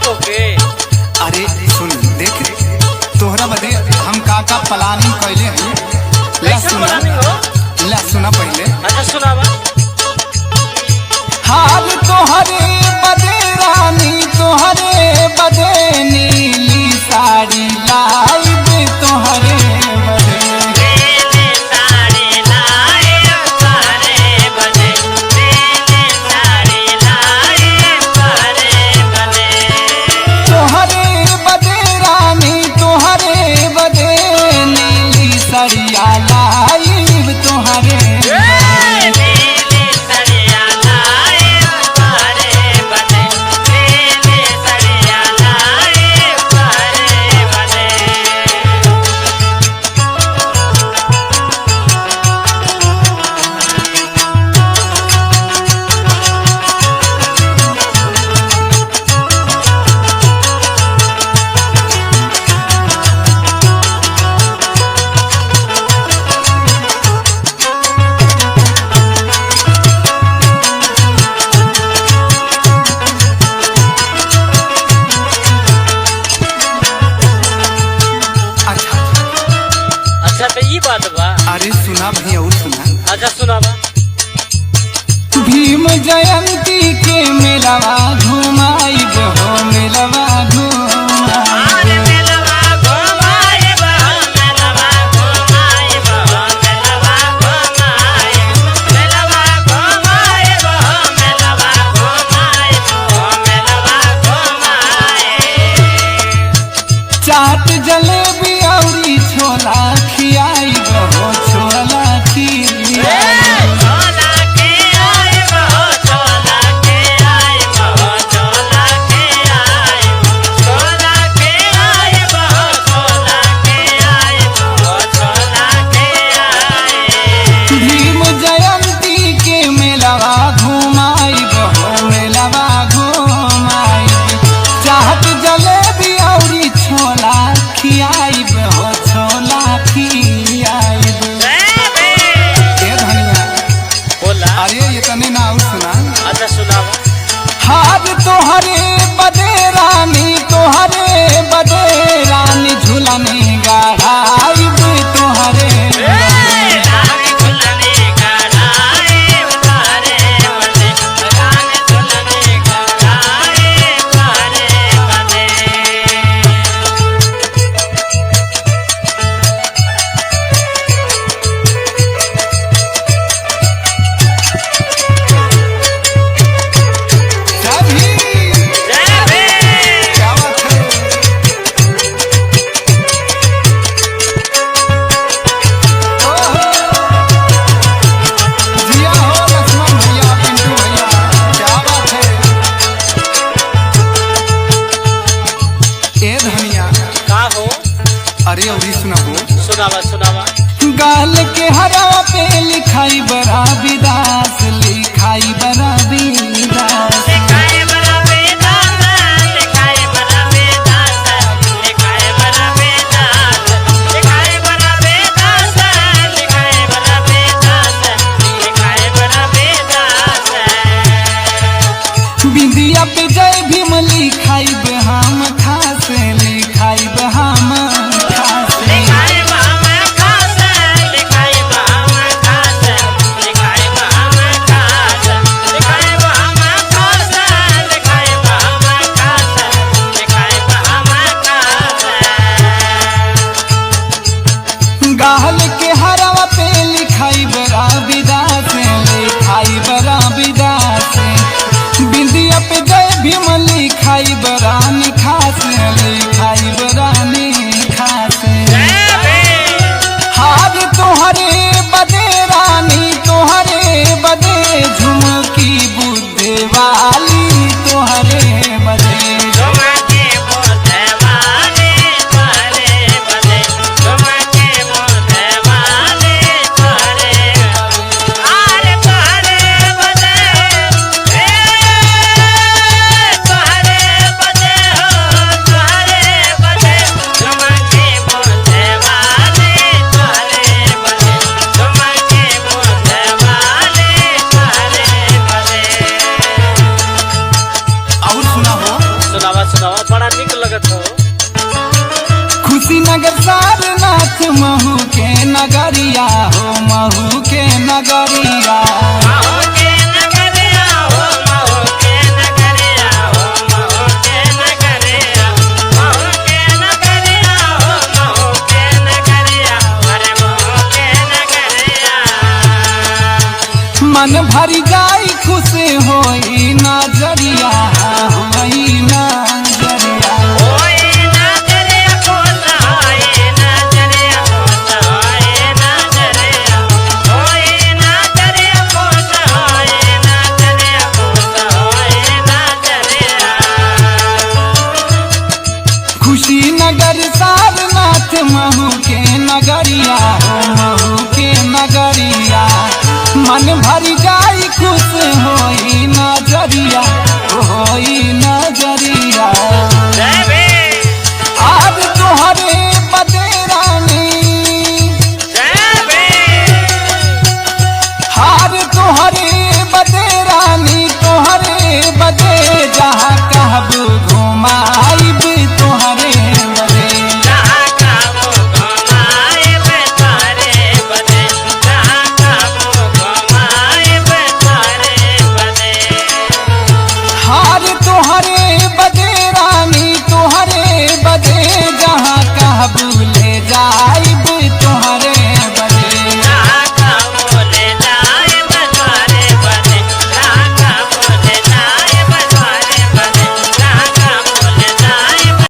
तोके। अरे सुन देख तोहरा बदे हम का प्लानिंग कैले हैं। कैसे प्लानिंग हो? ला सुना पहले। अच्छा सुनावा। हाल तोहरे बदे रानी तोहरे बदे नीली साड़ी लाइब तोहरे बदे। नीली साड़ी लाइब तोहरे बदे, नीली साड़ी लाइब तोहरे बदे। तोहरे बदे रानी तोहरे बदे नीली साड़िया लाइब तोहरे बदे। बात बा। अरे सुना भैया और सुना। अच्छा सुनावा। भीम जयंती के मेलवा घुमाइब हो मेलवा अरे मेलवा घुमाइब हो मेलवा घुमाइब हो मेलवा घुमाइब मेलवा घुमाइब हो मेलवा घुमाइब हो मेलवा घुमाइब। चाट जलेबी औरी छोला खियाइब हो छोला खियाइब। छोला के आइब हो छोला के आइब हो छोला के आइब छोला के आइब हो छोला के आइब हो छोला के आइब। भीम जयंती के मेलवा घुमाइब हो मेलवा घुमाइब। चाट जलेबी औरी छोला खियाइब हो छोला खियाइब। ए धनिया बोला। अरे ये तने ना और सुना। अच्छा सुनावा। हार तोहरे बदे रानी तोहरे बदे रानी झूलने गढ़ाइब तोहरे बदे। रानी झूलने गढ़ाइब तोहरे बदे, रानी झूलने गढ़ाइब तोहरे बदे। सभी जय भीम। क्या बात है। ओहो। जिया हो लक्ष्मण भैया पिंटू भैया क्या बात है। ए धनिया का हो? अरे अभी सुनाबो। सुनावा सुनावा। गाल के हरावा पे लिखाई बड़ा विदास लिखाई बड़ा विदास। लिखाए बड़ा वेदास, लिखाए बड़ा वेदास, लिखाए बड़ा वेदास, लिखाए बड़ा वेदास, लिखाए बड़ा वेदास, लिखाए बड़ा वेदास। बिंदिया पे जय भीम लिखाइब हम खास लिखाइब हम खास। लिखाए हम खास, लिखाए हम खास, लिखाए हम खास, लिखाए हम खास, लिखाए हम खास, लिखाए हम खास। गाल के हरावा पे लिखाई बड़ा विदास लिखाई बड़ा विदास। बिंदिया पे जय भीम लिखाई बड़ा निखास लिखाई बड़ा निखास। हार तोहरे बदे रानी तोहरे बदे झुमकी बुद्धे वाली तोहरे बदे। झुमके बोलते वाले तोहरे बदे, झुमके बोलते वाले तोहरे बदे। अरे तोहरे बदे हो, तोहरे बदे हो, तोहरे लगावा, बड़ा निक लगत हो। खुशीनगर सारनाथ महू के नगरिया हो, महू के नगरिया। महू के नगरिया हो, महू के नगरिया हो, महू के नगरिया, महू के नगरिया हो, महू के नगरिया, अरे महू के नगरिया। मन भरी जाई खुश होई नजरिया, होई नजरिया। होई नजरिया खुश होई नजरिया खुश होई नजरिया, होई नजरिया खुश होई नजरिया खुश होई नजरिया। खुशीनगर सारनाथ महू के नगरिया हो, महू के नगरिया। मन भरी